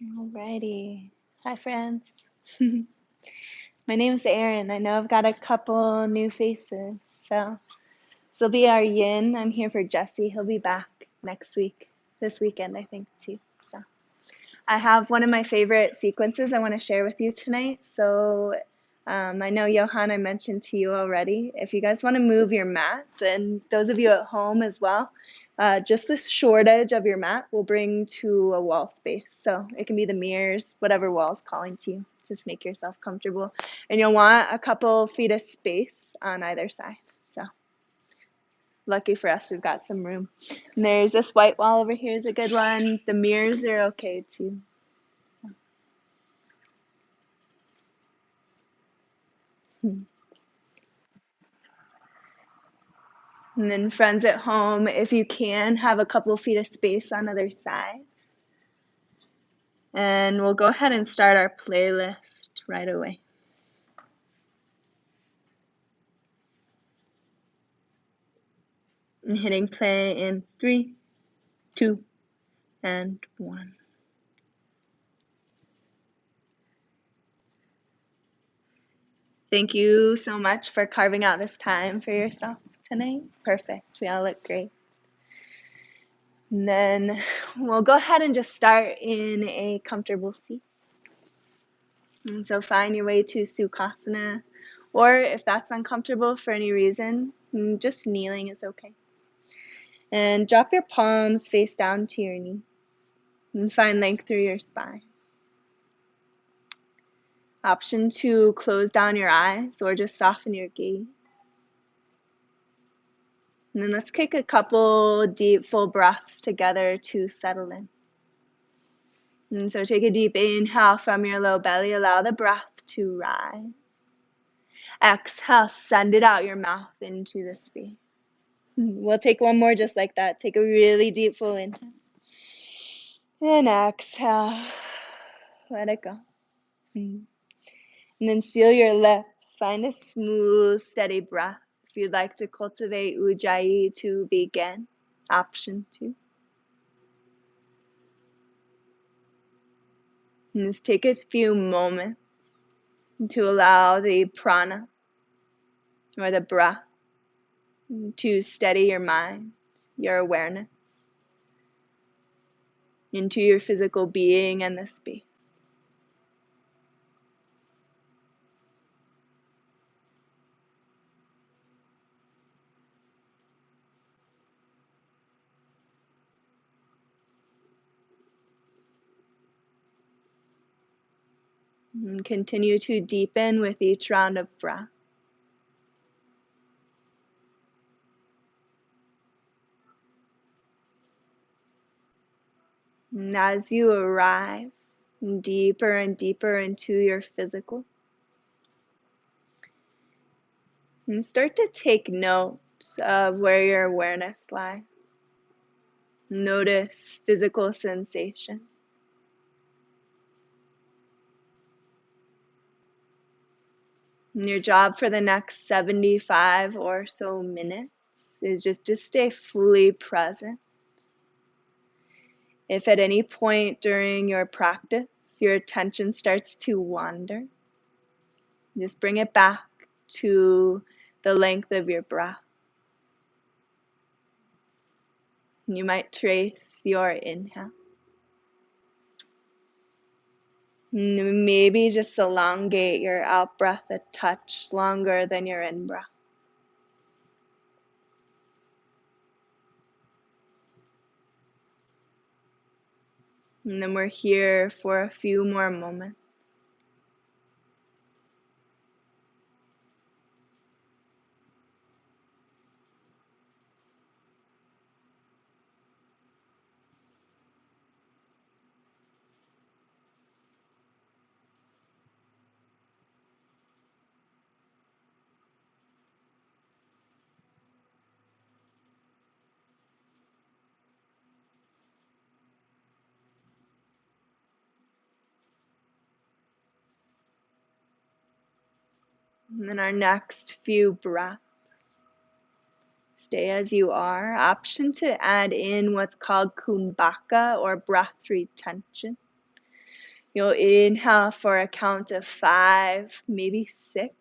Alrighty. Hi, friends. My name's Erin. I know I've got a couple new faces. So, this will be our yin. I'm here for Jesse. He'll be back next week, this weekend, I think, too. So, I have one of my favorite sequences I want to share with you tonight. So, I know, Johan, I mentioned to you already. If you guys want to move your mats, and those of you at home as well, just the short edge of your mat will bring to a wall space. So it can be the mirrors, whatever wall is calling to you. Just make yourself comfortable. And you'll want a couple feet of space on either side. So lucky for us, we've got some room. And there's this white wall over here is a good one. The mirrors are okay too. And then friends at home, if you can, have a couple feet of space on either side. And we'll go ahead and start our playlist right away. And hitting play in 3, 2, and 1. Thank you so much for carving out this time for yourself tonight. Perfect. We all look great. And then we'll go ahead and just start in a comfortable seat. And so find your way to Sukhasana, or if that's uncomfortable for any reason, just kneeling is okay. And drop your palms face down to your knees and find length through your spine. Option to close down your eyes or just soften your gaze. And then let's take a couple deep, full breaths together to settle in. And so take a deep inhale from your low belly. Allow the breath to rise. Exhale, send it out your mouth into the space. We'll take one more just like that. Take a really deep, full inhale. And exhale. Let it go. And then seal your lips. Find a smooth, steady breath. If you'd like to cultivate Ujjayi to begin, option 2. And just take a few moments to allow the prana or the breath to steady your mind, your awareness into your physical being and the space. And continue to deepen with each round of breath. And as you arrive deeper and deeper into your physical, and start to take note of where your awareness lies. Notice physical sensation. And your job for the next 75 or so minutes is just to stay fully present. If at any point during your practice your attention starts to wander, just bring it back to the length of your breath. You might trace your inhale. Maybe just elongate your out breath a touch longer than your in breath. And then we're here for a few more moments. And then our next few breaths, stay as you are. Option to add in what's called kumbhaka or breath retention. You'll inhale for a count of 5, maybe 6.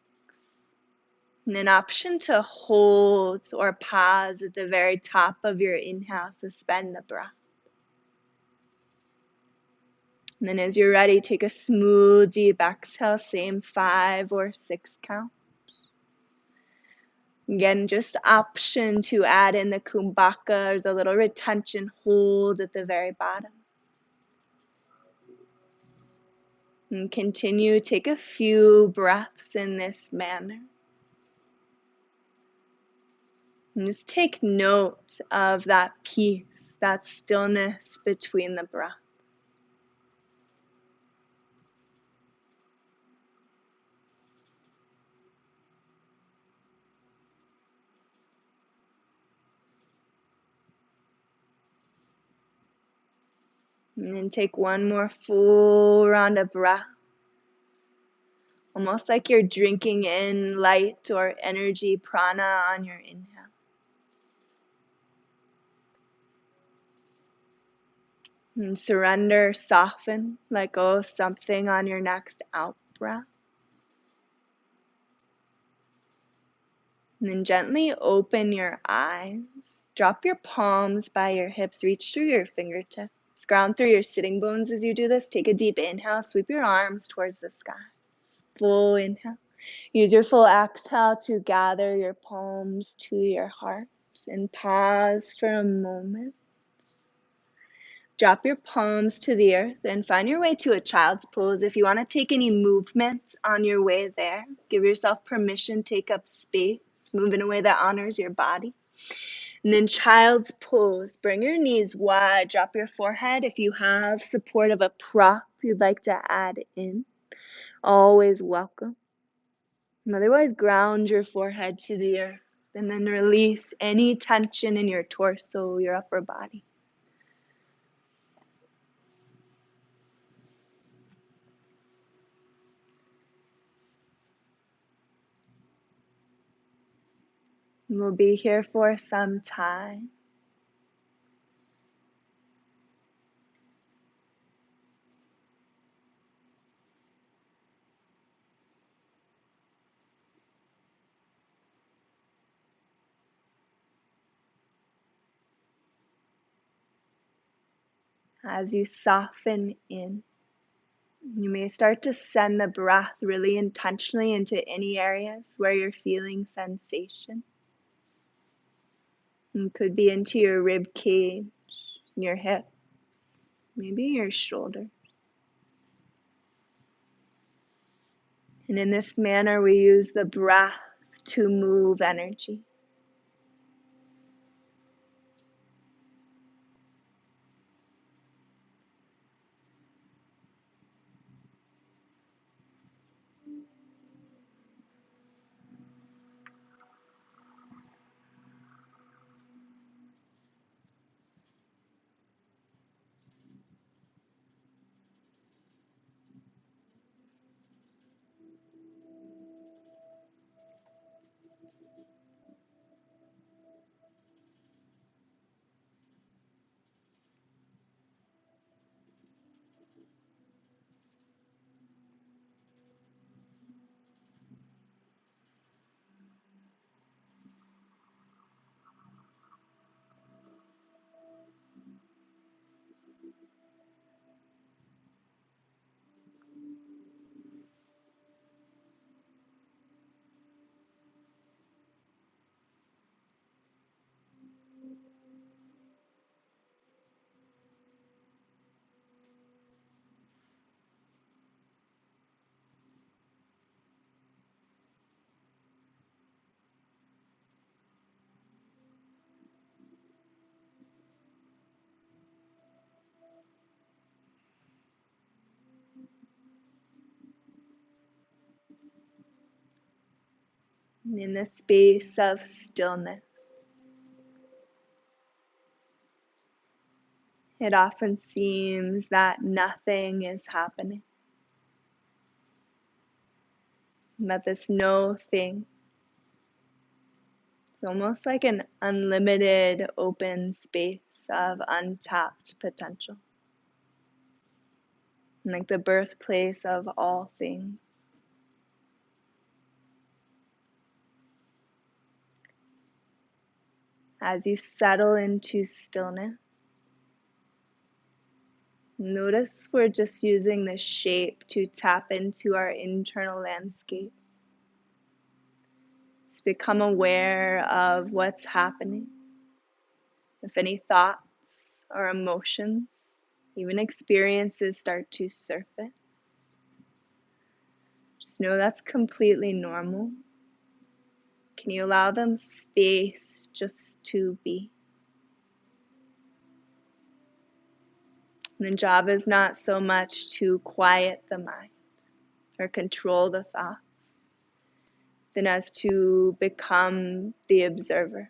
And an option to hold or pause at the very top of your inhale, suspend the breath. And then as you're ready, take a smooth, deep exhale, same 5 or 6 count. Again, just option to add in the kumbhaka, or the little retention hold at the very bottom. And continue, take a few breaths in this manner. And just take note of that peace, that stillness between the breaths. And then take one more full round of breath. Almost like you're drinking in light or energy prana on your inhale. And surrender, soften, let go of something on your next out breath. And then gently open your eyes. Drop your palms by your hips, reach through your fingertips. Ground through your sitting bones as you do this. Take a deep inhale, sweep your arms towards the sky. Full inhale. Use your full exhale to gather your palms to your heart and pause for a moment. Drop your palms to the earth and find your way to a child's pose. If you want to take any movement on your way there, give yourself permission, take up space, move in a way that honors your body. And then child's pose, bring your knees wide, drop your forehead. If you have support of a prop you'd like to add in, always welcome. And otherwise, ground your forehead to the earth and then release any tension in your torso, your upper body. We'll be here for some time. As you soften in, you may start to send the breath really intentionally into any areas where you're feeling sensation. It could be into your rib cage, your hips, maybe your shoulder. And in this manner, we use the breath to move energy. And in the space of stillness, it often seems that nothing is happening. But this no thing, it's almost like an unlimited open space of untapped potential. like the birthplace of all things. As you settle into stillness, notice we're just using the shape to tap into our internal landscape. Just become aware of what's happening. If any thoughts or emotions, even experiences start to surface, just know that's completely normal. Can you allow them space just to be? And the job is not so much to quiet the mind or control the thoughts, than as to become the observer.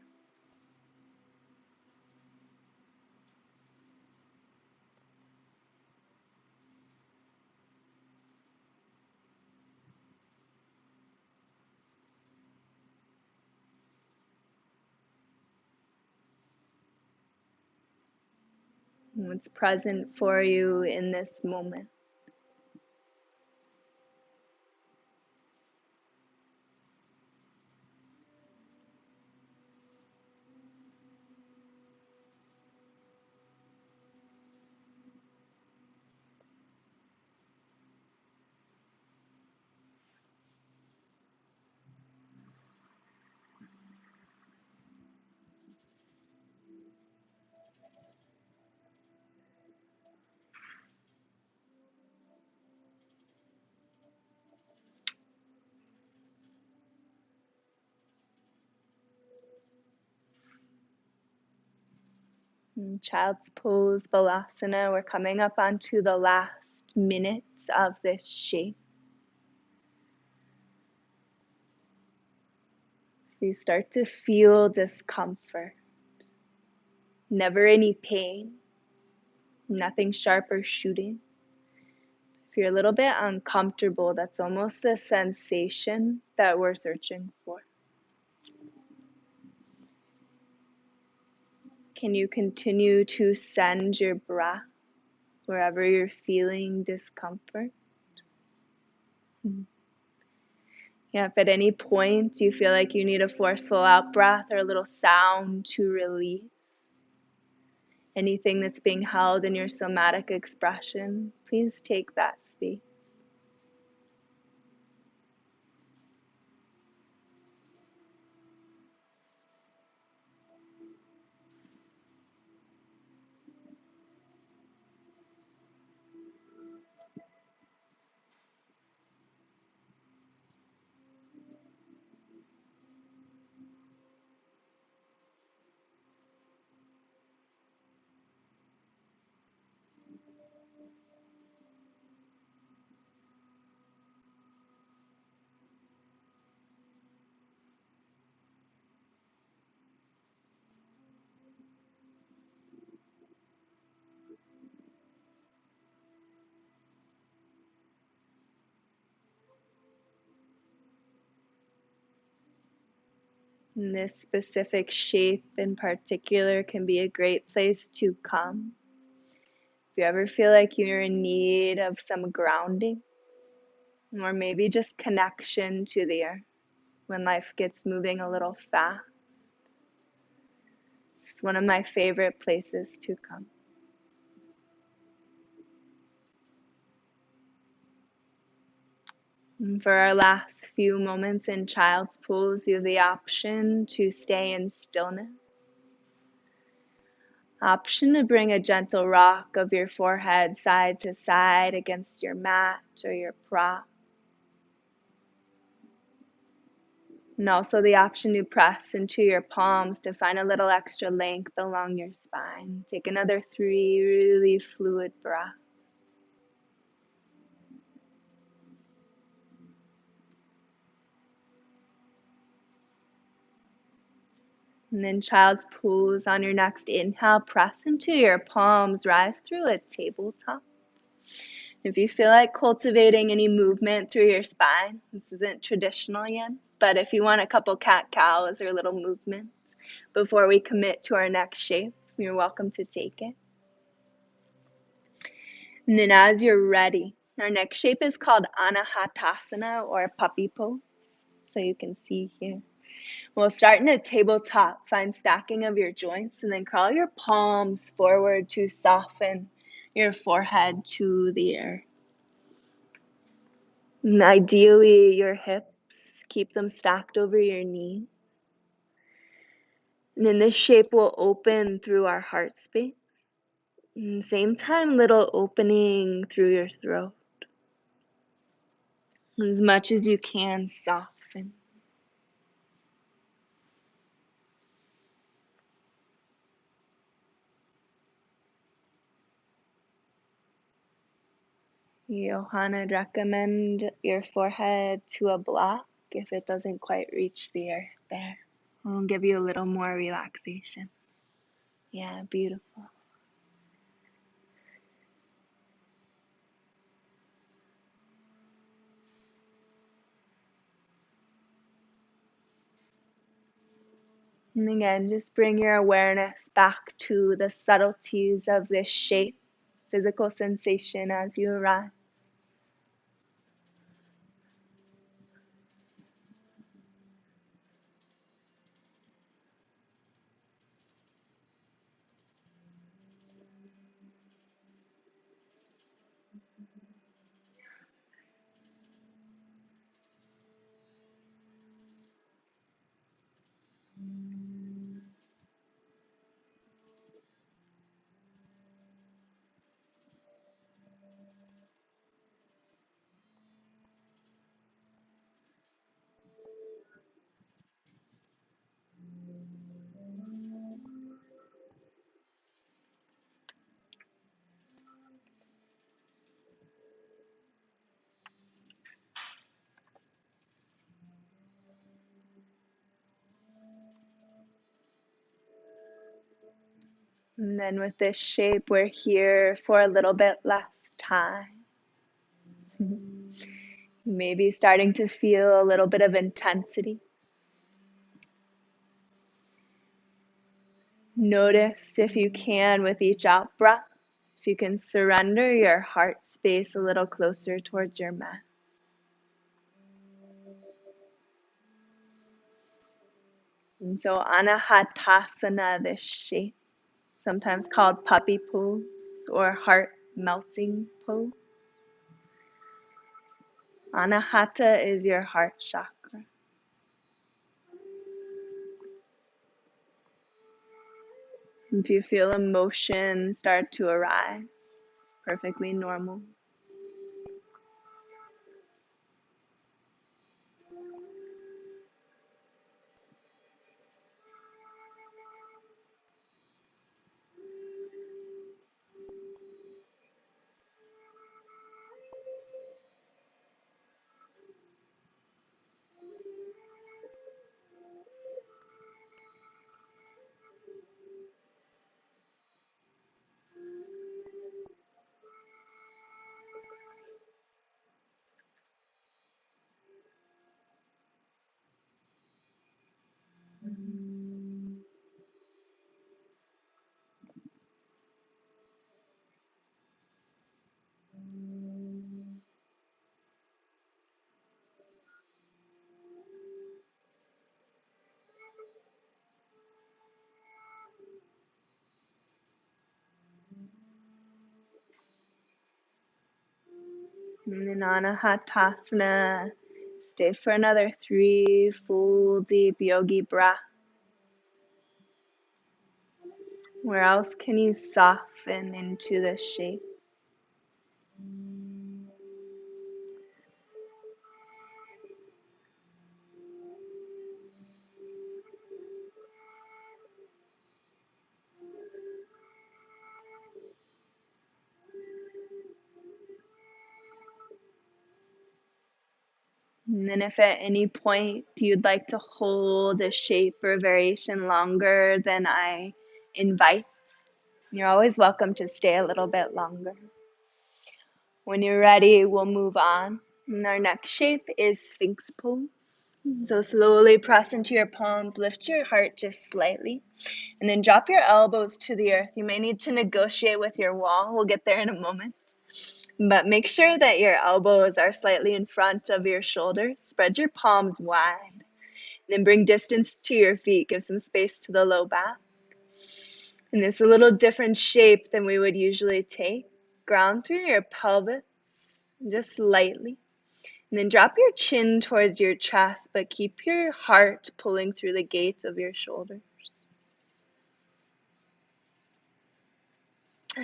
And what's present for you in this moment. In child's pose, Balasana, we're coming up onto the last minutes of this shape. You start to feel discomfort, never any pain, nothing sharp or shooting. If you're a little bit uncomfortable, that's almost the sensation that we're searching for. Can you continue to send your breath wherever you're feeling discomfort? Yeah, if at any point you feel like you need a forceful out breath or a little sound to release anything that's being held in your somatic expression, please take that space. And this specific shape in particular can be a great place to come. If you ever feel like you're in need of some grounding, or maybe just connection to the earth when life gets moving a little fast, it's one of my favorite places to come. And for our last few moments in child's pose, you have the option to stay in stillness. Option to bring a gentle rock of your forehead side to side against your mat or your prop. And also the option to press into your palms to find a little extra length along your spine. Take another 3 really fluid breaths. And then child's pose. On your next inhale, press into your palms, rise through a tabletop. If you feel like cultivating any movement through your spine, this isn't traditional yet, but if you want a couple cat-cows or little movements before we commit to our next shape, you're welcome to take it. And then as you're ready, our next shape is called Anahatasana or puppy pose. So you can see here. We'll start in a tabletop. Find stacking of your joints and then crawl your palms forward to soften your forehead to the earth. And ideally, your hips, keep them stacked over your knee. And in this shape, we'll open through our heart space. And same time, little opening through your throat. As much as you can, soften. Johanna would recommend your forehead to a block if it doesn't quite reach the earth there. It'll give you a little more relaxation. Yeah, beautiful. And again, just bring your awareness back to the subtleties of this shape, physical sensation as you arrive. And then with this shape, we're here for a little bit less time. Maybe starting to feel a little bit of intensity. Notice if you can with each out breath, if you can surrender your heart space a little closer towards your mat. And so Anahatasana, this shape, sometimes called puppy pose or heart melting pose. Anahata is your heart chakra. If you feel emotion start to arise, perfectly normal. And then Anahatasana, stay for another 3 full deep yogi breaths. Where else can you soften into this shape? And then if at any point you'd like to hold a shape or variation longer than I invite, you're always welcome to stay a little bit longer. When you're ready, we'll move on. And our next shape is Sphinx pose. So slowly press into your palms, lift your heart just slightly, and then drop your elbows to the earth. You may need to negotiate with your wall. We'll get there in a moment. But make sure that your elbows are slightly in front of your shoulders. Spread your palms wide. Then bring distance to your feet. Give some space to the low back. And it's a little different shape than we would usually take. Ground through your pelvis, just lightly. And then drop your chin towards your chest, but keep your heart pulling through the gates of your shoulders.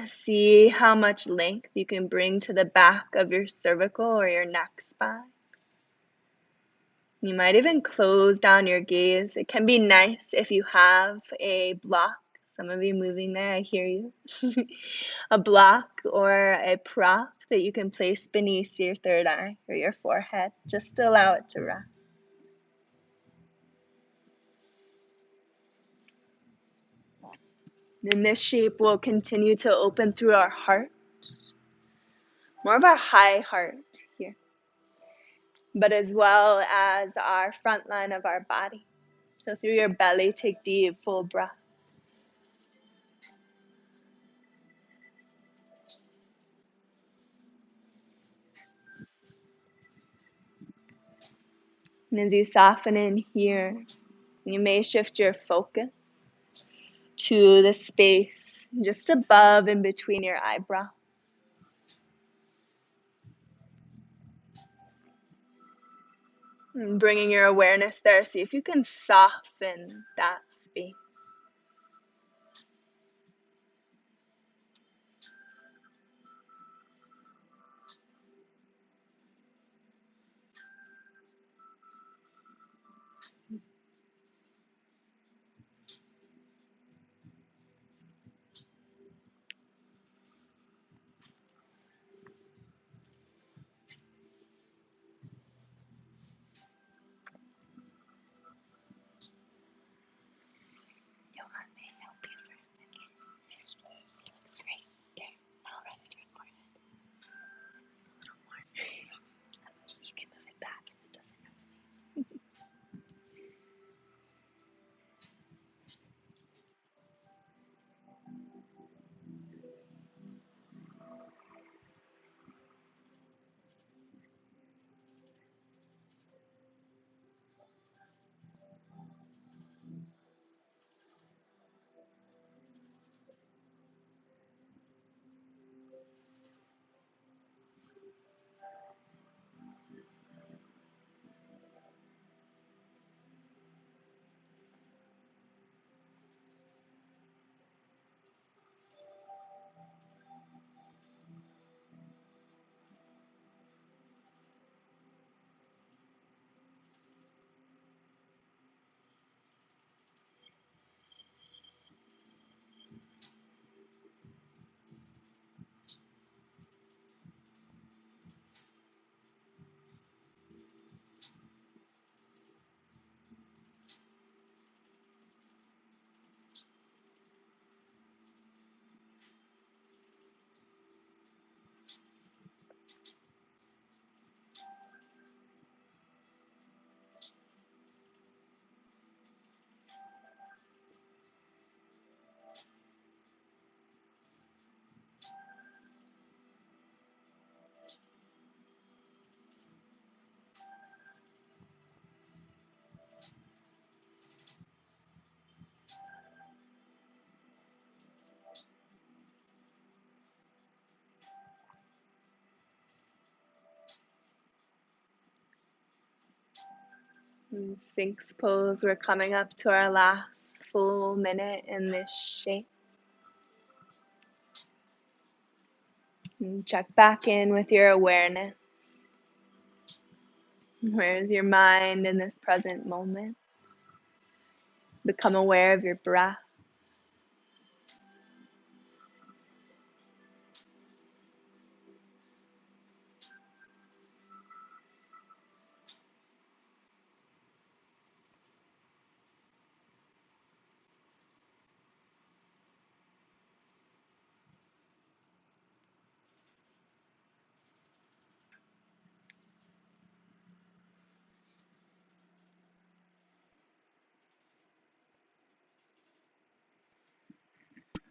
See how much length you can bring to the back of your cervical or your neck spine. You might even close down your gaze. It can be nice if you have a block. Some of you moving there, I hear you. A block or a prop that you can place beneath your third eye or your forehead, just to allow it to rest. And this shape will continue to open through our heart, more of our high heart here, but as well as our front line of our body. So through your belly, take deep, full breath. And as you soften in here, you may shift your focus to the space just above and between your eyebrows. And bringing your awareness there, see if you can soften that space. In Sphinx pose, we're coming up to our last full minute in this shape. And check back in with your awareness. Where's your mind in this present moment? Become aware of your breath.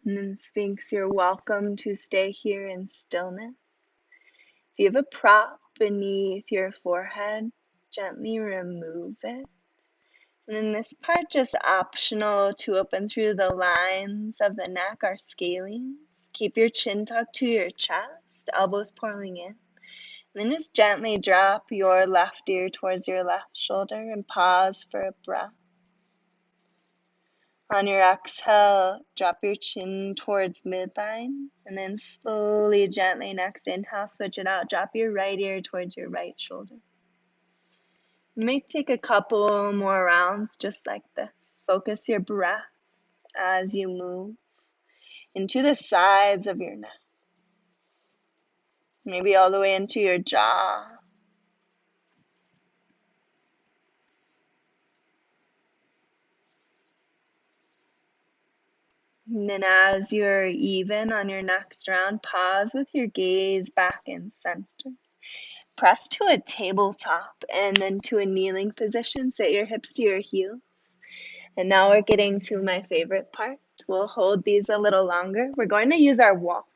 And then Sphinx, you're welcome to stay here in stillness. If you have a prop beneath your forehead, gently remove it. And then this part just optional to open through the lines of the neck, our scalenes. Keep your chin tucked to your chest, elbows pulling in. And then just gently drop your left ear towards your left shoulder and pause for a breath. On your exhale, drop your chin towards midline, and then slowly, gently, next inhale, switch it out. Drop your right ear towards your right shoulder. You may take a couple more rounds just like this. Focus your breath as you move into the sides of your neck, maybe all the way into your jaw. And then as you're even on your next round, pause with your gaze back in center. Press to a tabletop and then to a kneeling position. Sit your hips to your heels. And now we're getting to my favorite part. We'll hold these a little longer. We're going to use our wall.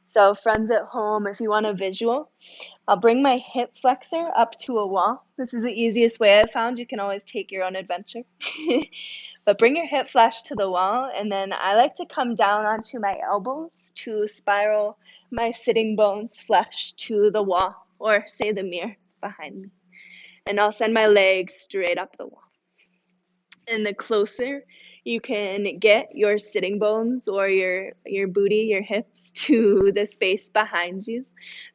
So friends at home, if you want a visual, I'll bring my hip flexor up to a wall. This is the easiest way I've found. You can always take your own adventure. But bring your hip flex to the wall, and then I like to come down onto my elbows to spiral my sitting bones flush to the wall, or say the mirror behind me. And I'll send my legs straight up the wall. And the closer you can get your sitting bones or your booty, your hips to the space behind you,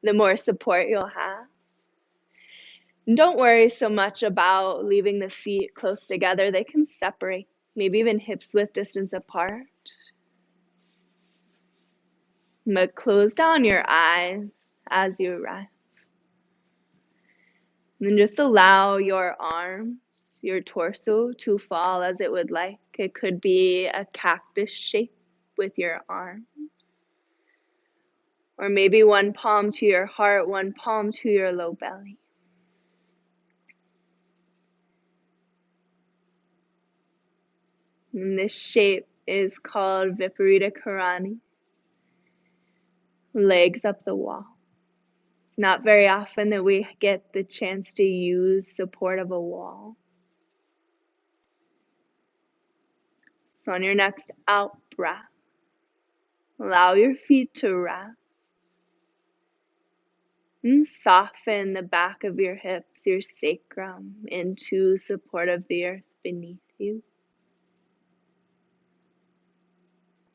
the more support you'll have. And don't worry so much about leaving the feet close together. They can separate, maybe even hips width distance apart. But close down your eyes as you arrive. And then just allow your arms, your torso to fall as it would like. It could be a cactus shape with your arm. Or maybe one palm to your heart, one palm to your low belly. And this shape is called Viparita Karani. Legs up the wall. It's not very often that we get the chance to use support of a wall. So on your next out breath, allow your feet to rest. And soften the back of your hips, your sacrum, into support of the earth beneath you.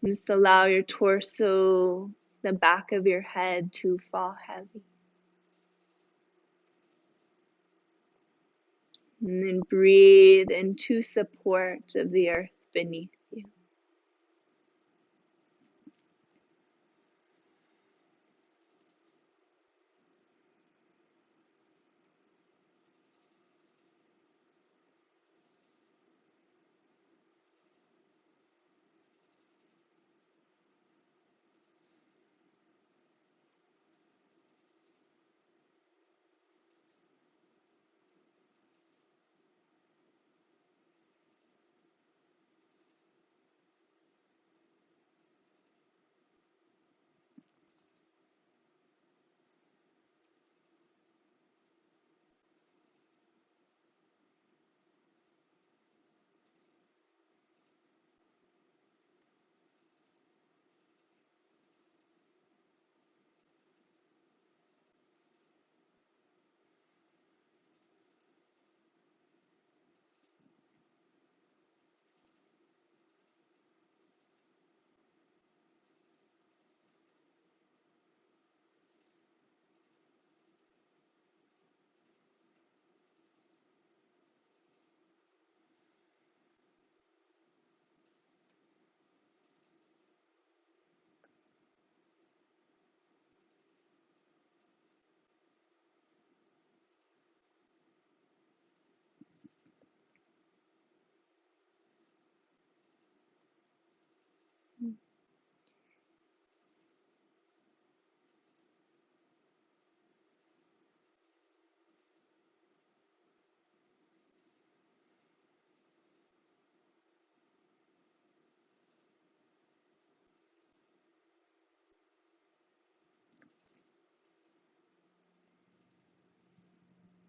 And just allow your torso, the back of your head to fall heavy. And then breathe into support of the earth beneath you.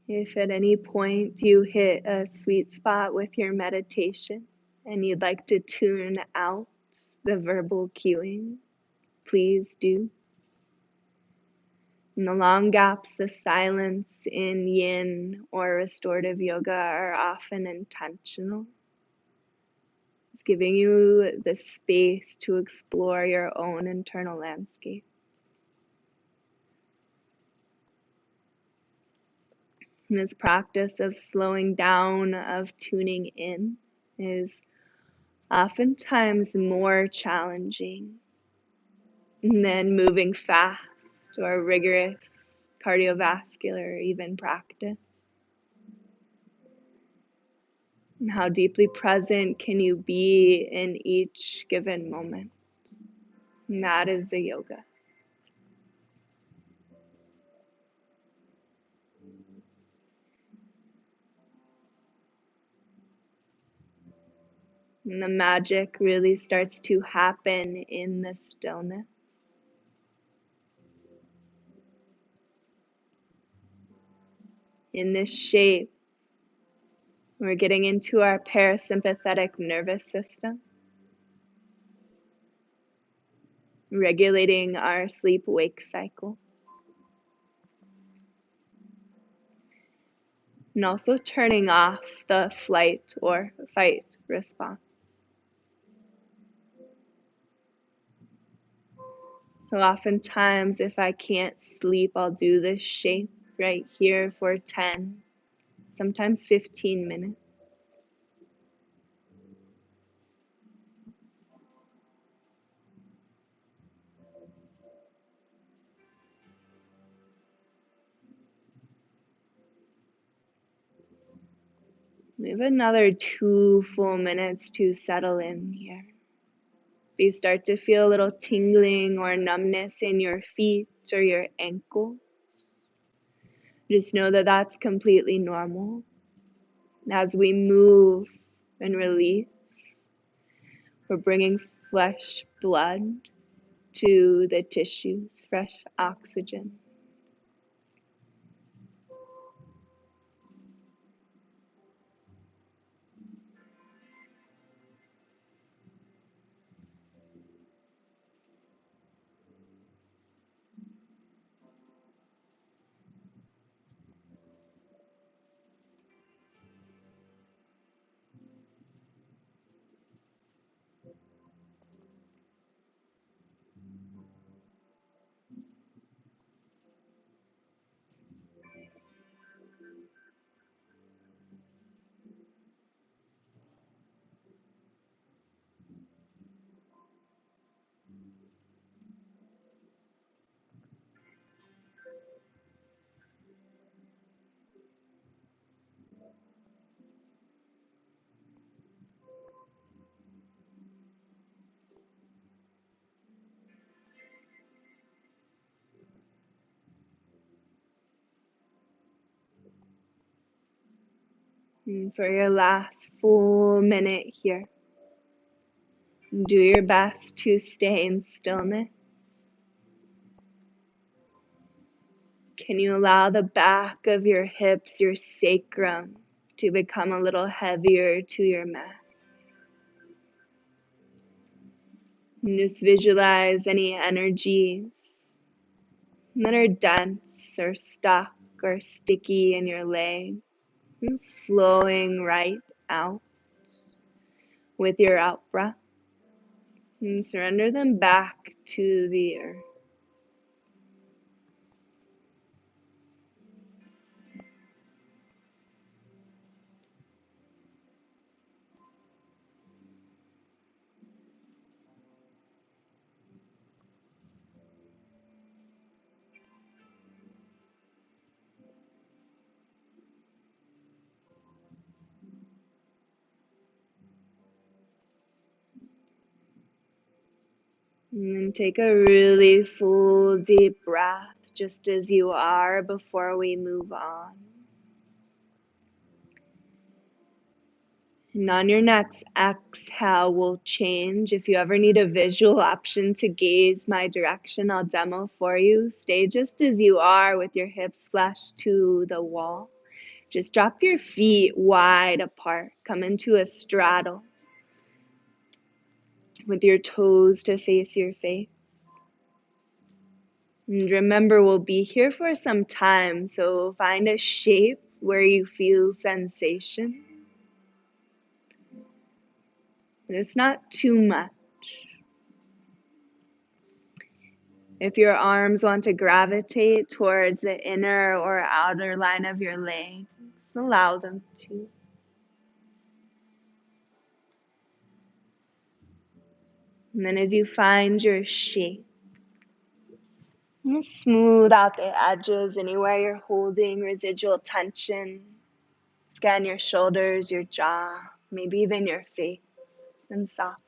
If at any point you hit a sweet spot with your meditation and you'd like to tune out the verbal cueing, please do. And the long gaps, the silence in yin or restorative yoga are often intentional. It's giving you the space to explore your own internal landscape. And this practice of slowing down, of tuning in, is oftentimes more challenging than moving fast or rigorous cardiovascular even practice. And how deeply present can you be in each given moment? And that is the yoga. And the magic really starts to happen in the stillness. In this shape, we're getting into our parasympathetic nervous system, regulating our sleep-wake cycle, and also turning off the flight or fight response. So oftentimes, if I can't sleep, I'll do this shape right here for 10, sometimes 15 minutes. We have another 2 full minutes to settle in here. If you start to feel a little tingling or numbness in your feet or your ankles, just know that that's completely normal. As we move and release, we're bringing fresh blood to the tissues, fresh oxygen. And for your last full minute here, do your best to stay in stillness. Can you allow the back of your hips, your sacrum, to become a little heavier to your mat? And just visualize any energies that are dense or stuck or sticky in your leg, just flowing right out with your out breath. And surrender them back to the earth. And then take a really full deep breath just as you are before we move on. And on your next exhale, we'll change. If you ever need a visual option to gaze my direction, I'll demo for you. Stay just as you are with your hips flush to the wall. Just drop your feet wide apart. Come into a straddle with your toes to face your face. And remember, we'll be here for some time, so find a shape where you feel sensation. It's not too much. If your arms want to gravitate towards the inner or outer line of your legs, allow them to. And then as you find your shape, just smooth out the edges anywhere you're holding residual tension. Scan your shoulders, your jaw, maybe even your face, and soften.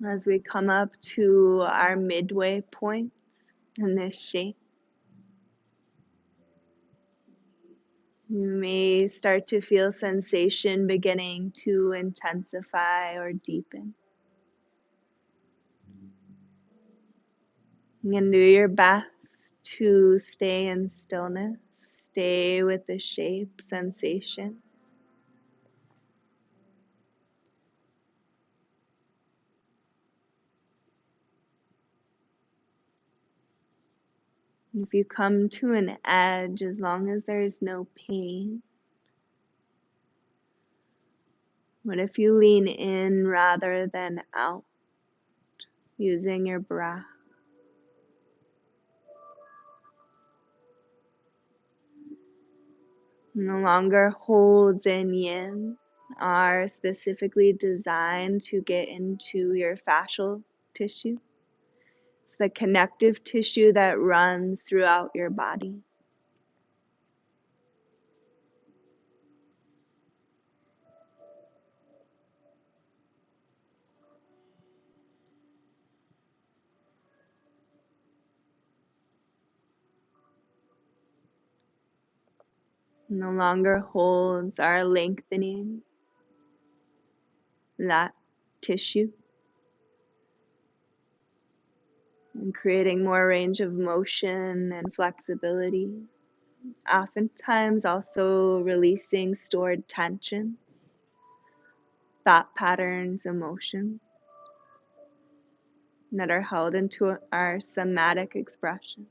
As we come up to our midway point in this shape, you may start to feel sensation beginning to intensify or deepen. You can do your best to stay in stillness, stay with the shape, sensation. If you come to an edge, as long as there's no pain, what if you lean in rather than out, using your breath? No longer holds in yin are specifically designed to get into your fascial tissue. It's the connective tissue that runs throughout your body. no longer holds our lengthening that tissue and creating more range of motion and flexibility. Oftentimes also releasing stored tension, thought patterns, emotions that are held into our somatic expression.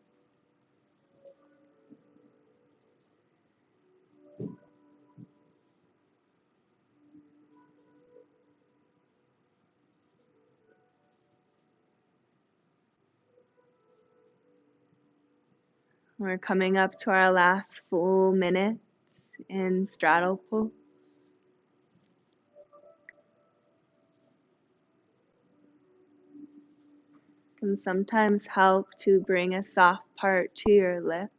We're coming up to our last full minute in straddle pose. Can sometimes help to bring a soft part to your lip,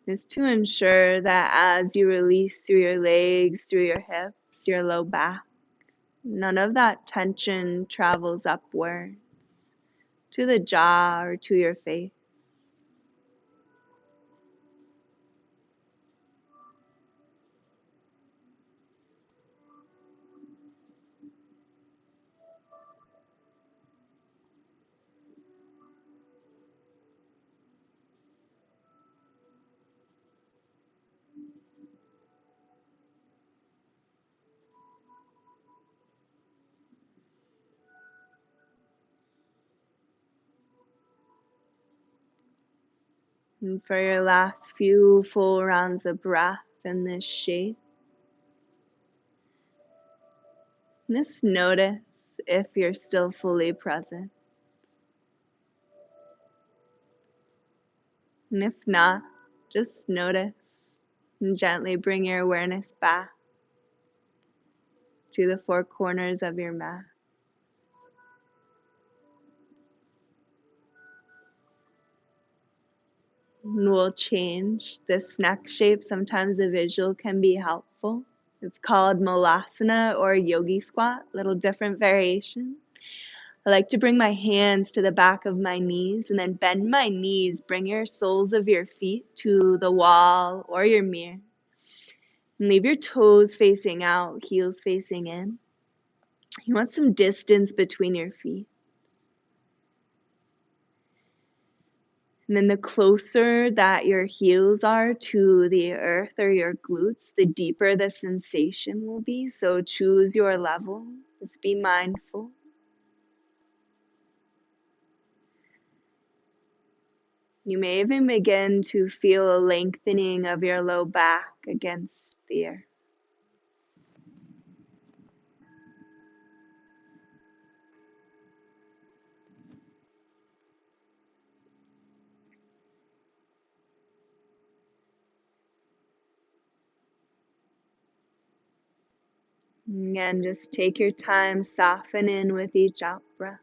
is to ensure that as you release through your legs, through your hips, your low back, none of that tension travels upwards to the jaw or to your face. And for your last few full rounds of breath in this shape, just notice if you're still fully present. And if not, just notice and gently bring your awareness back to the four corners of your mat. And we'll change this neck shape. Sometimes a visual can be helpful. It's called Malasana or Yogi Squat, little different variation. I like to bring my hands to the back of my knees and then bend my knees. Bring your soles of your feet to the wall or your mirror. And leave your toes facing out, heels facing in. You want some distance between your feet. And then the closer that your heels are to the earth or your glutes, the deeper the sensation will be. So choose your level. Just be mindful. You may even begin to feel a lengthening of your low back against the earth. Again, just take your time, soften in with each out breath.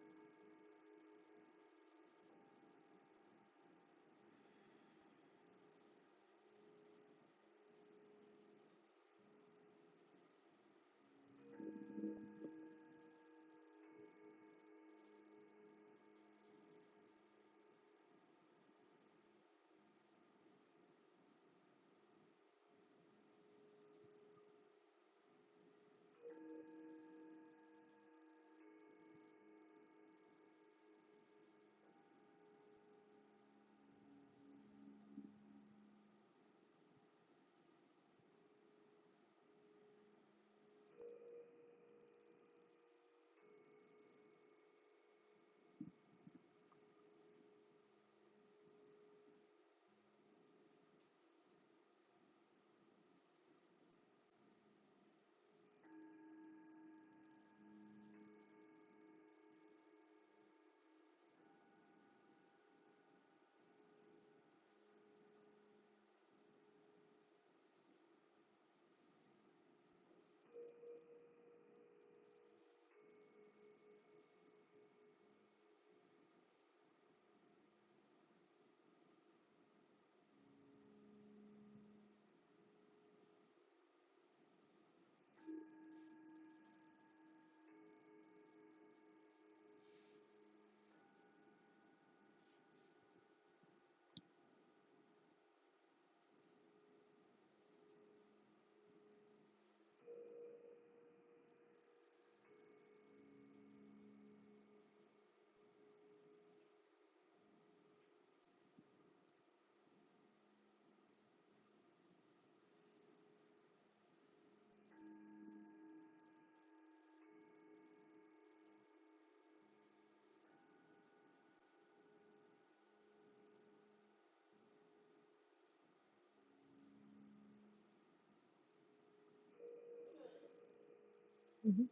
Mhm.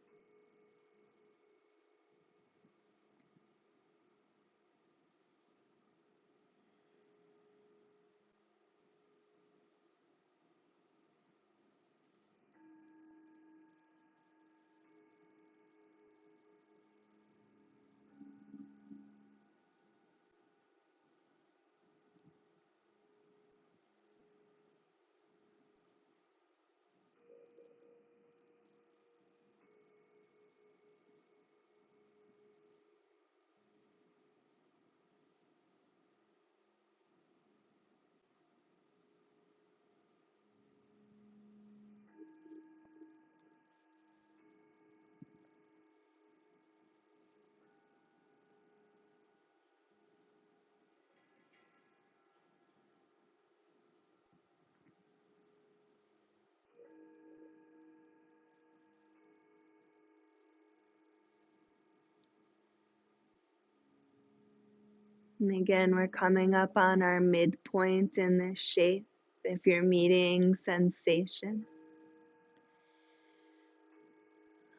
And again, we're coming up on our midpoint in this shape. If you're meeting sensation,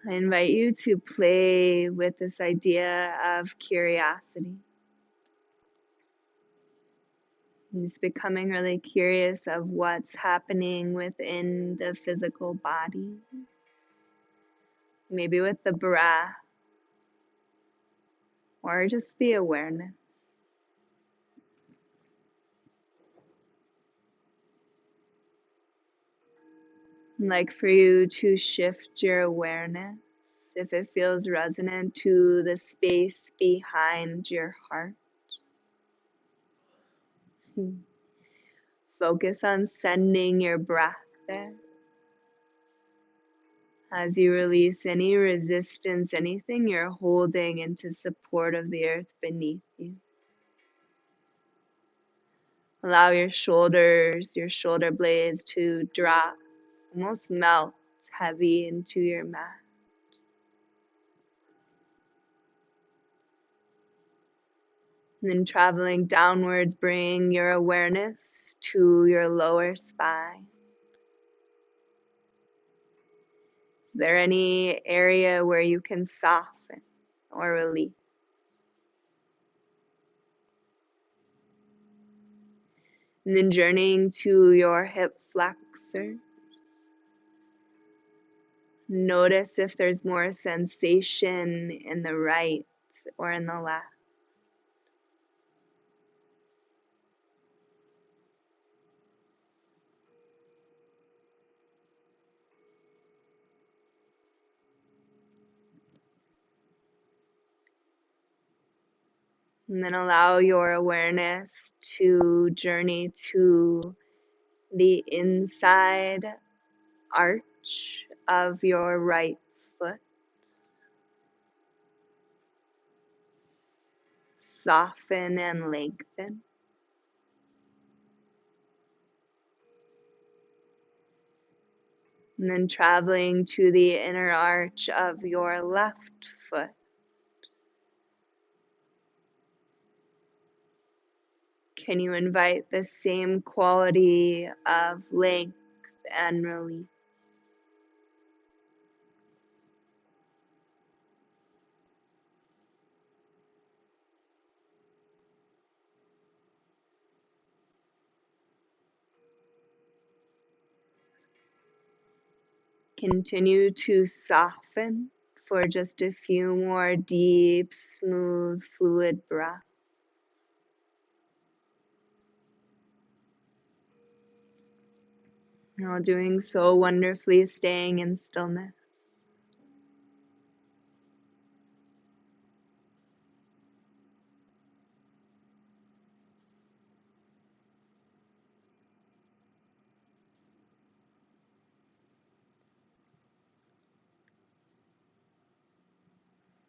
I invite you to play with this idea of curiosity. And just becoming really curious of what's happening within the physical body, maybe with the breath or just the awareness. I'd like for you to shift your awareness, if it feels resonant, to the space behind your heart. Focus on sending your breath there. As you release any resistance, anything you're holding into support of the earth beneath you. Allow your shoulders, your shoulder blades to drop, almost melt heavy into your mat. And then traveling downwards, bring your awareness to your lower spine. Is there any area where you can soften or release? And then journeying to your hip flexor. Notice if there's more sensation in the right or in the left. And then allow your awareness to journey to the inside arch of your right foot. Soften and lengthen. And then traveling to the inner arch of your left foot. Can you invite the same quality of length and release? Continue to soften for just a few more deep, smooth, fluid breaths. While doing so wonderfully, staying in stillness.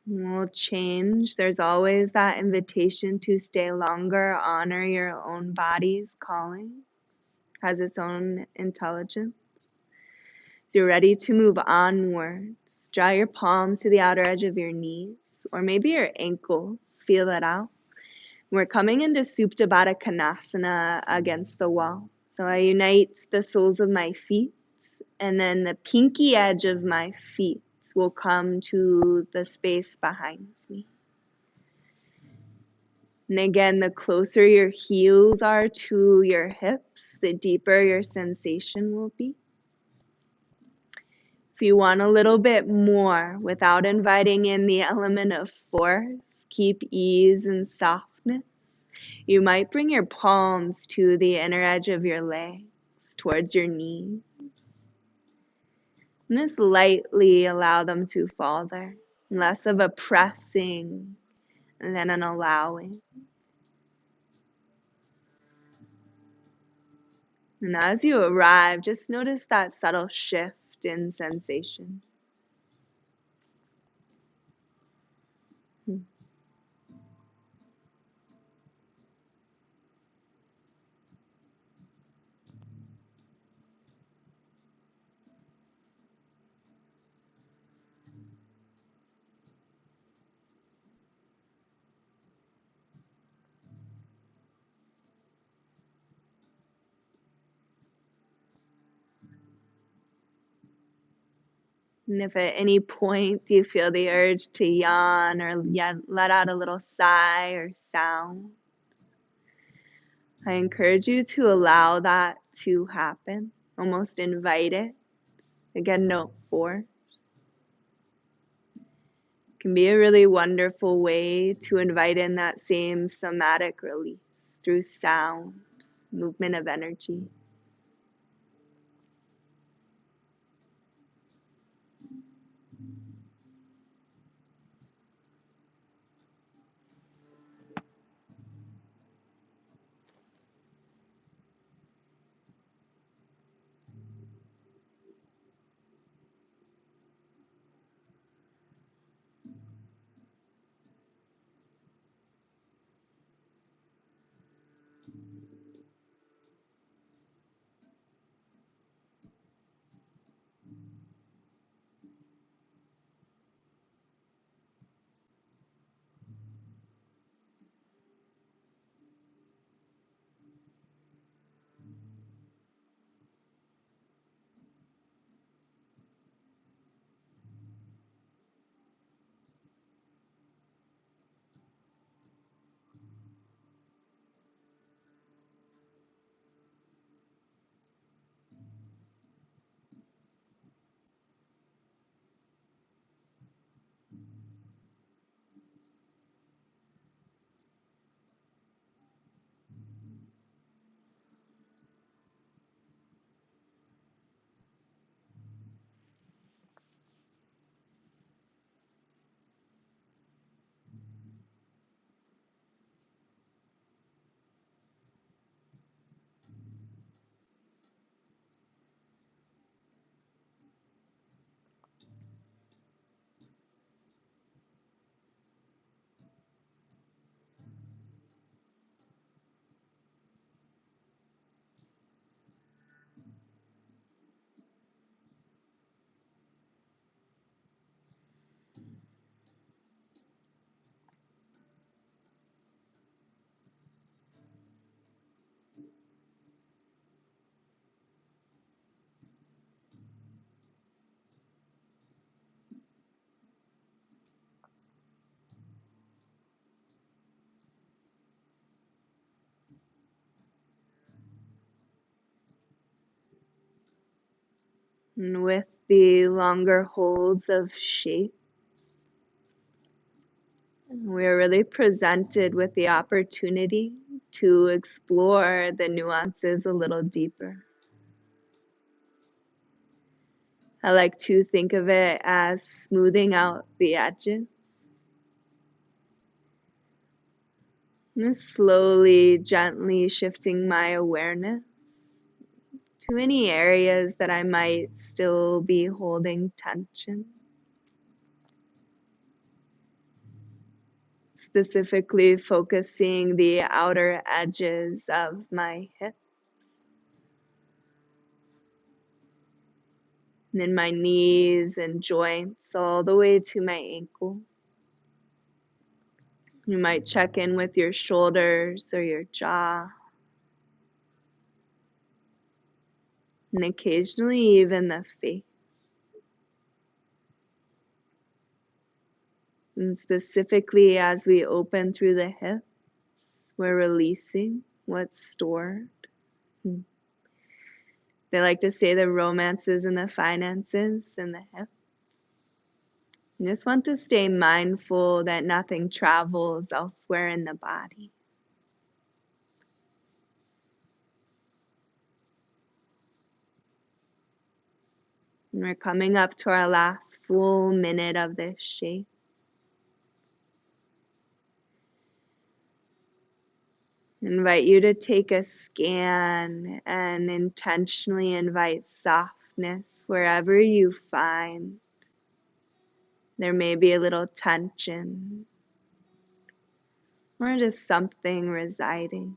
We'll change. There's always that invitation to stay longer, honor your own body's calling, has its own intelligence. So you're ready to move onwards. Draw your palms to the outer edge of your knees, or maybe your ankles. Feel that out. We're coming into Supta Baddha Konasana against the wall. So I unite the soles of my feet, and then the pinky edge of my feet will come to the space behind me. And again, the closer your heels are to your hips, the deeper your sensation will be. If you want a little bit more without inviting in the element of force, keep ease and softness. You might bring your palms to the inner edge of your legs, towards your knees. And just lightly allow them to fall there. Less of a pressing than an allowing. And as you arrive, just notice that subtle shift in sensation. And if at any point you feel the urge to yawn or let out a little sigh or sound, I encourage you to allow that to happen. Almost invite it. Again, no force. It can be a really wonderful way to invite in that same somatic release through sound, movement of energy. And with the longer holds of shape, we are really presented with the opportunity to explore the nuances a little deeper. I like to think of it as smoothing out the edges. And slowly, gently shifting my awareness to any areas that I might still be holding tension. Specifically focusing the outer edges of my hips. And then my knees and joints all the way to my ankles. You might check in with your shoulders or your jaw. And occasionally even the face. And specifically as we open through the hips, we're releasing what's stored. They like to say the romances and the finances in the hips. You just want to stay mindful that nothing travels elsewhere in the body. And we're coming up to our last full minute of this shape. I invite you to take a scan and intentionally invite softness wherever you find there may be a little tension or just something residing.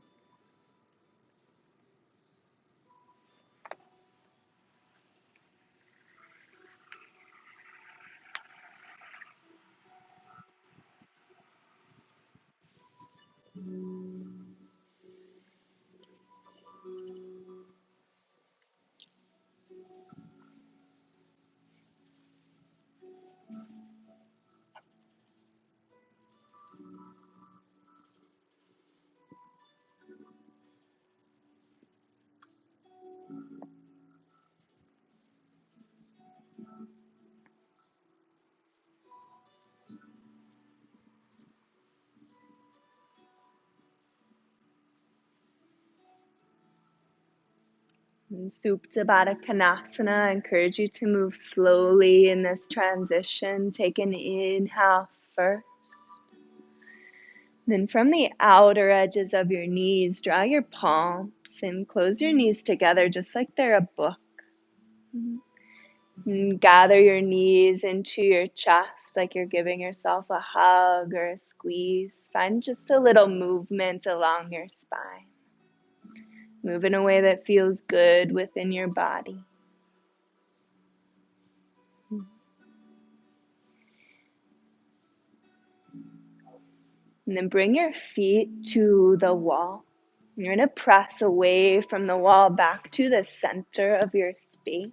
In Supta Baddha Konasana, I encourage you to move slowly in this transition. Take an inhale first. Then from the outer edges of your knees, draw your palms and close your knees together just like they're a book. And gather your knees into your chest like you're giving yourself a hug or a squeeze. Find just a little movement along your spine. Move in a way that feels good within your body. And then bring your feet to the wall. You're going to press away from the wall back to the center of your space.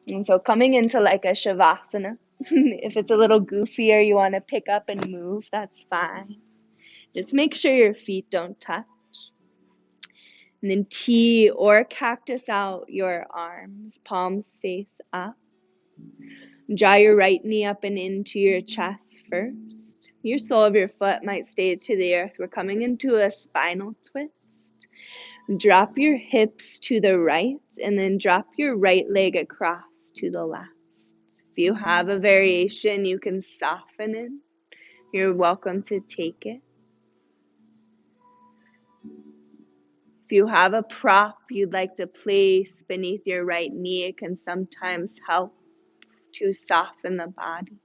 And so coming into like a Shavasana. If it's a little goofier, you want to pick up and move, that's fine. Just make sure your feet don't touch. And then T or cactus out your arms, palms face up. Draw your right knee up and into your chest first. Your sole of your foot might stay to the earth. We're coming into a spinal twist. Drop your hips to the right and then drop your right leg across to the left. If you have a variation, you can soften it. You're welcome to take it. If you have a prop you'd like to place beneath your right knee, it can sometimes help to soften the body.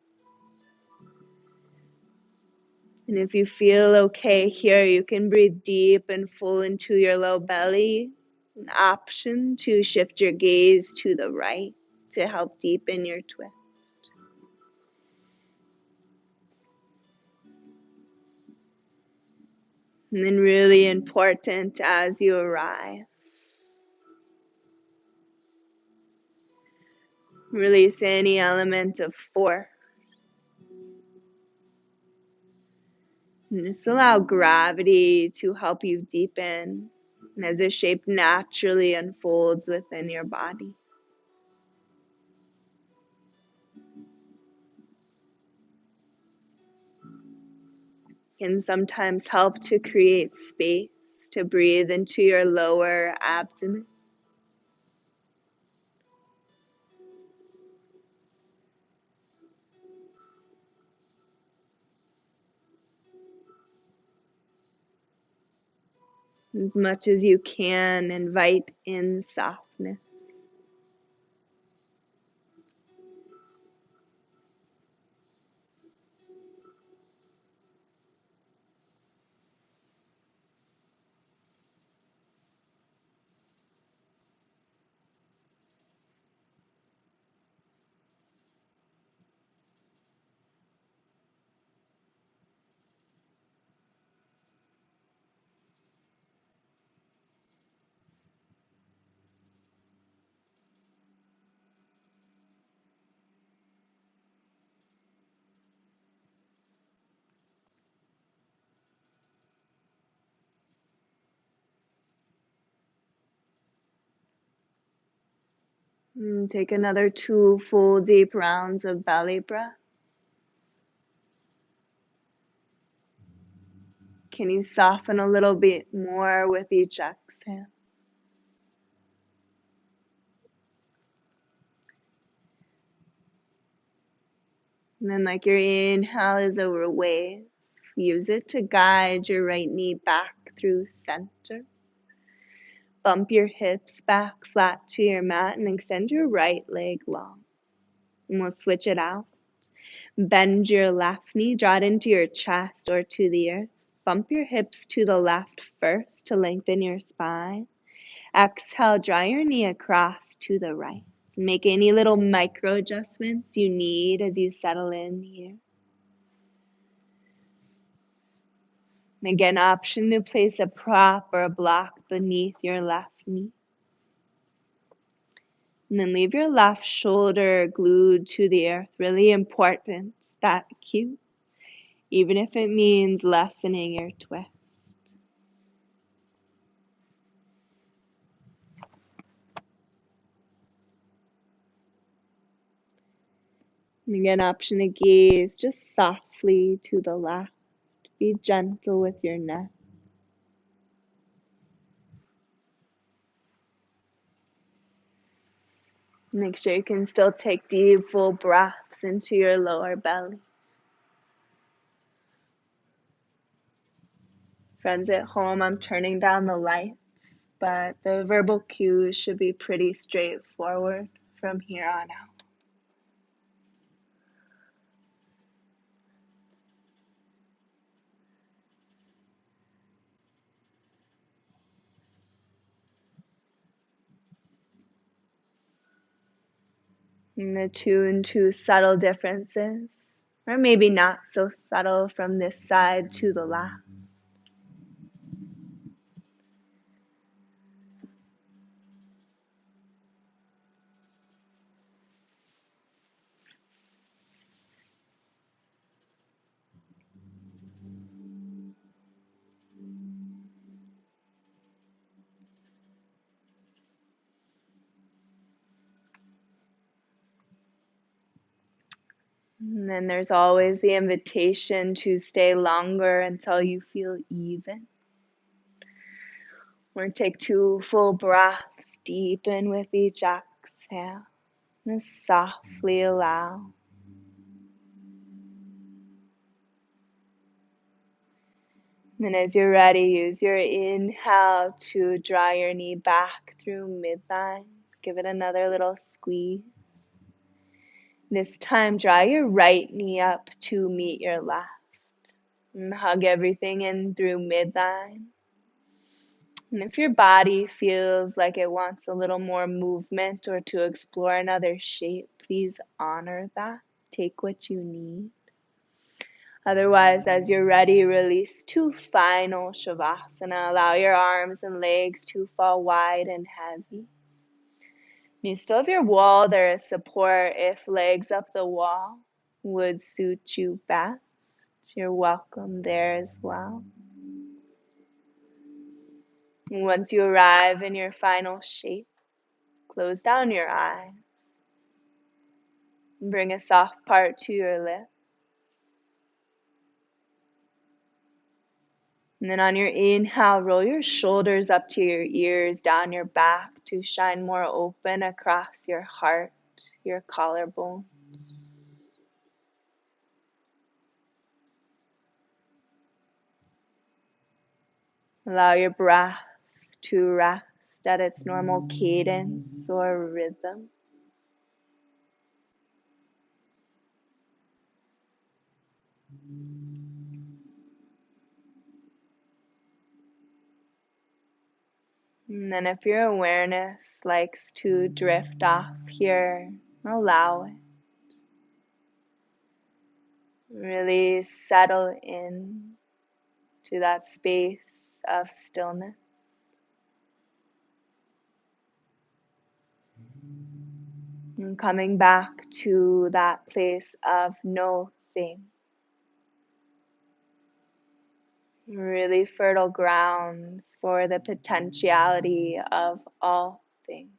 And if you feel okay here, you can breathe deep and full into your low belly. An option to shift your gaze to the right to help deepen your twist. And then really important as you arrive, release any element of force. And just allow gravity to help you deepen as the shape naturally unfolds within your body. Can sometimes help to create space to breathe into your lower abdomen. As much as you can, invite in softness. And take another 2 full deep rounds of belly breath. Can you soften a little bit more with each exhale? And then like your inhale is a wave, use it to guide your right knee back through center. Bump your hips back flat to your mat and extend your right leg long. And we'll switch it out. Bend your left knee, draw it into your chest or to the earth. Bump your hips to the left first to lengthen your spine. Exhale, draw your knee across to the right. Make any little micro adjustments you need as you settle in here. And again, option to place a prop or a block beneath your left knee. And then leave your left shoulder glued to the earth. Really important, that cue, even if it means lessening your twist. And again, option to gaze just softly to the left. Be gentle with your neck. Make sure you can still take deep, full breaths into your lower belly. Friends at home, I'm turning down the lights, but the verbal cues should be pretty straightforward from here on out. And attune to subtle differences, or maybe not so subtle from this side to the left. And then there's always the invitation to stay longer until you feel even. Or take 2 full breaths, deepen with each exhale. And softly allow. And as you're ready, use your inhale to draw your knee back through midline. Give it another little squeeze. This time, draw your right knee up to meet your left. And hug everything in through midline. And if your body feels like it wants a little more movement or to explore another shape, please honor that. Take what you need. Otherwise, as you're ready, release to final Shavasana. Allow your arms and legs to fall wide and heavy. You still have your wall there as support if legs up the wall would suit you best. You're welcome there as well. And once you arrive in your final shape, close down your eyes. And bring a soft part to your lips. And then on your inhale, roll your shoulders up to your ears, down your back to shine more open across your heart, your collarbone. Allow your breath to rest at its normal cadence or rhythm. And then if your awareness likes to drift off here, allow it. Really settle in to that space of stillness. And coming back to that place of no thing. Really fertile grounds for the potentiality of all things.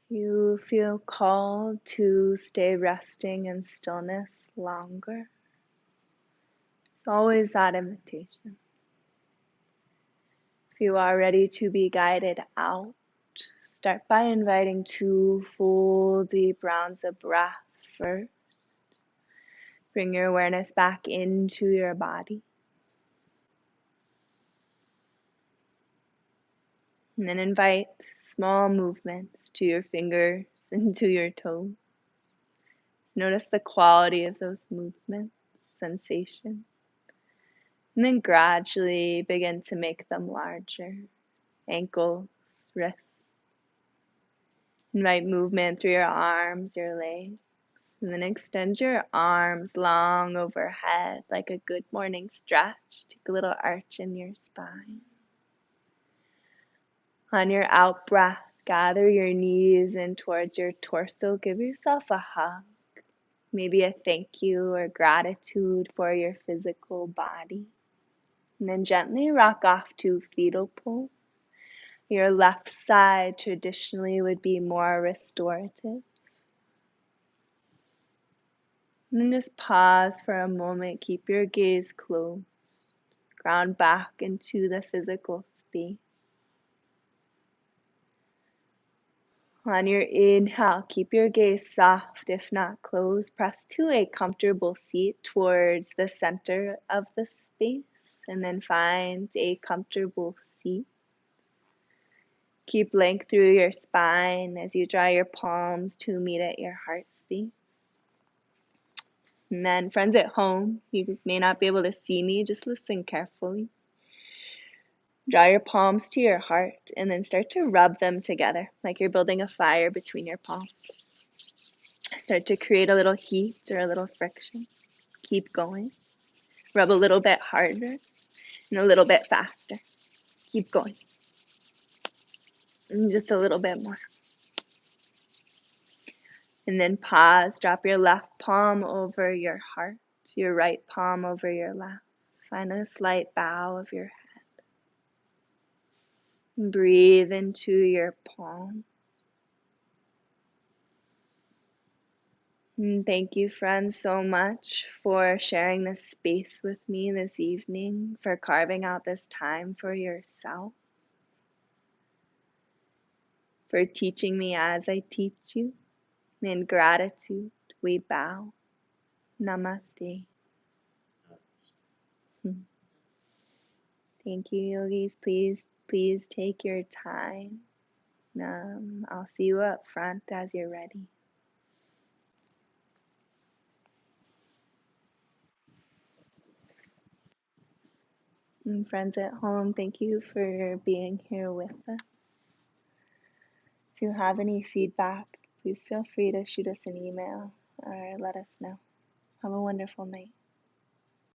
You feel called to stay resting in stillness longer. It's always that invitation. If you are ready to be guided out, start by inviting 2 full deep rounds of breath first. Bring your awareness back into your body. And then invite small movements to your fingers and to your toes. Notice the quality of those movements, sensation. And then gradually begin to make them larger. Ankles, wrists. Invite movement through your arms, your legs. And then extend your arms long overhead like a good morning stretch. Take a little arch in your spine. On your out breath, gather your knees in towards your torso. Give yourself a hug. Maybe a thank you or gratitude for your physical body. And then gently rock off to fetal pose. Your left side traditionally would be more restorative. And then just pause for a moment. Keep your gaze closed. Ground back into the physical space. On your inhale, keep your gaze soft, if not closed. Press to a comfortable seat towards the center of the space, and then find a comfortable seat. Keep length through your spine as you draw your palms to meet at your heart space. And then friends at home, you may not be able to see me, just listen carefully. Draw your palms to your heart and then start to rub them together like you're building a fire between your palms. Start to create a little heat or a little friction. Keep going. Rub a little bit harder and a little bit faster. Keep going. And just a little bit more. And then pause. Drop your left palm over your heart, your right palm over your left. Find a slight bow of your head. And breathe into your palm. And thank you, friends, so much for sharing this space with me this evening, for carving out this time for yourself, for teaching me as I teach you. In gratitude, we bow. Namaste. Thank you, yogis. Please take your time. I'll see you up front as you're ready. And friends at home, thank you for being here with us. If you have any feedback, please feel free to shoot us an email or let us know. Have a wonderful night.